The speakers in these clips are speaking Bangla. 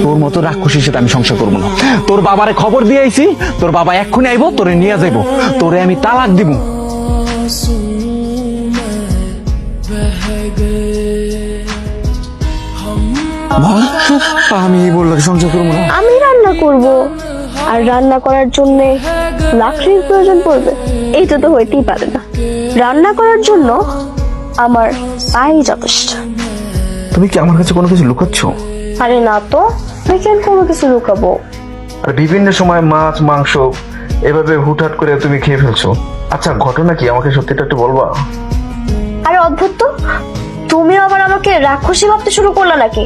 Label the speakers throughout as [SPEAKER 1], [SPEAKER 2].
[SPEAKER 1] তোর মতো রাক্ষসীর সাথে আমি সংসার করবো না। তোর বাবারে খবর দিয়ে আইছি, তোর বাবা এক্ষুনি আইবো, তোরে নিয়ে যাইবো, তোরে আমি তালাক দিব। আমি বললাম সংসার করবো না।
[SPEAKER 2] আমি রান্না করব, আর রান্না করার জন্য লাকড়ির প্রয়োজন পড়বে, এইটা তো হইতেই পারে না। রান্না করার জন্য আমার পাই যথেষ্ট।
[SPEAKER 1] তুমি কি আমার কাছে কোনো কিছু লুকাচ্ছ?
[SPEAKER 2] আরে না তো, আমি কেন কোনো কিছু লুকাবো?
[SPEAKER 1] আর বিভিন্ন সময় মাছ মাংস এভাবে হুটহাট করে তুমি খেয়ে ফেলছো। আচ্ছা ঘটনা কি, আমাকে সত্যিটা একটু বলবা?
[SPEAKER 2] আরে অদ্ভুত তো, তুমি আবার আমাকে রাক্ষসী ভাবতে শুরু করলে নাকি?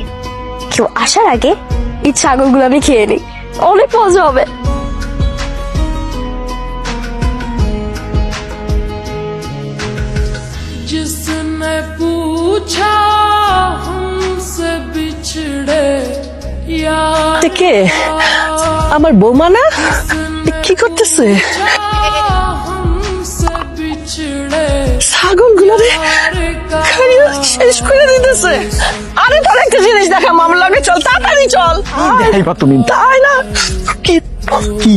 [SPEAKER 2] কেউ আসার আগে এই ছাগলগুলো আমি খেয়ে নিই, অনেক মজা হবে।
[SPEAKER 3] जिसने पूछा हमसे बिछड़े यार
[SPEAKER 4] কে আমার বৌমা না? কি করতেছে?
[SPEAKER 3] हमसे बिछड़े
[SPEAKER 4] ছাগল গুলারে শেষ করে দিতেছে। আরে তোর একটা জিনিস দেখা, মামলা লাগে, চল তাড়াতাড়ি চল।
[SPEAKER 1] দেখাইবা তুমি?
[SPEAKER 4] তাই না? কি
[SPEAKER 1] কি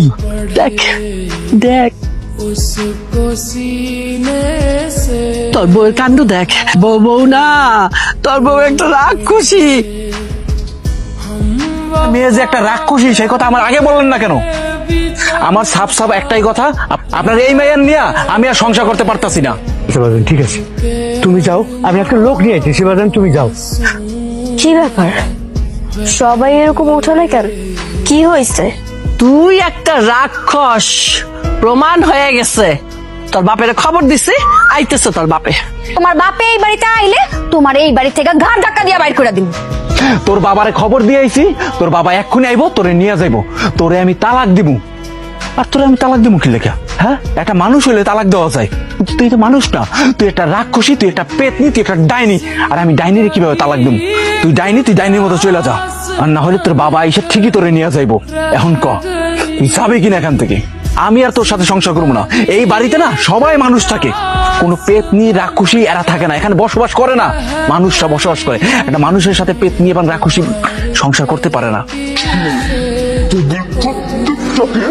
[SPEAKER 4] দেখ দেখ,
[SPEAKER 3] उसको सीने से
[SPEAKER 4] তোর বউয়ের কাণ্ড দেখ। বউ বউ না, তোর বউ একটা রাক্ষসী।
[SPEAKER 1] মেয়ে যে একটা রাক্ষসী, সেই কথা আমার আগে বললেন না কেন? আমার সাফ সাফ একটাই কথা, আপনার এই মেয়ের নিয়ে আমি আর সংসার করতে পারতাছি না।
[SPEAKER 5] শিবাজান ঠিক আছে, তুমি যাও, আমি একটা লোক নিয়ে আছি। শিবাজান তুমি যাও।
[SPEAKER 2] কি ব্যাপার, সবাই এরকম উঠানে কেন? কি হয়েছে?
[SPEAKER 4] তুই একটা রাক্ষস প্রমাণ হয়ে গেছে। তোর বাপের খবর দিছে, আইতেছে তোর বাপে।
[SPEAKER 6] তোমার বাপে এই বাড়িতে আইলে তোমার এই বাড়ি থেকে ঘাট ধাক্কা দিয়ে বাইর করে দিব।
[SPEAKER 1] তোর বাবারে খবর দিয়ে আইছি, তোর বাবা এক্ষুনি আইবো, তোরে নিয়ে যাইবো, তোরে আমি তালাক দিব। আর তোরে আমি তালাক দিব কি লেখা? হ্যাঁ, একটা মানুষ হইলে তালাক দেওয়া যায়, কিন্তু তুই তো মানুষ না, তুই একটা রাক্ষসী, তুই একটা পেতনি, তুই একটা ডাইনি। আর আমি ডাইনিরে কিভাবে তালাক দিব? তুই ডাইনি, তুই ডাইনির মতো চলে যা, আর না হলে তোর বাবা এসে ঠিকই তোরে নিয়ে যাইবো। এখন ক, তুই যাবে কিনা এখান থেকে? আমি আর তোর সাথে সংসার করবো না। এই বাড়িতে না সবাই মানুষ থাকে, কোনো পেতনি রাক্ষসী এরা থাকে না, এখানে বসবাস করে না, মানুষরা বসবাস করে। একটা মানুষের সাথে পেতনি এবং রাক্ষসী সংসার করতে পারে না।
[SPEAKER 7] তোদের প্রত্যেকটাকে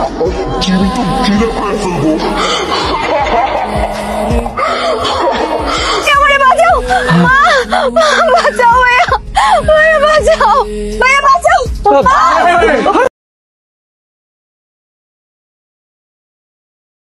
[SPEAKER 7] আমি চিরতরে চির করে ফেলবো।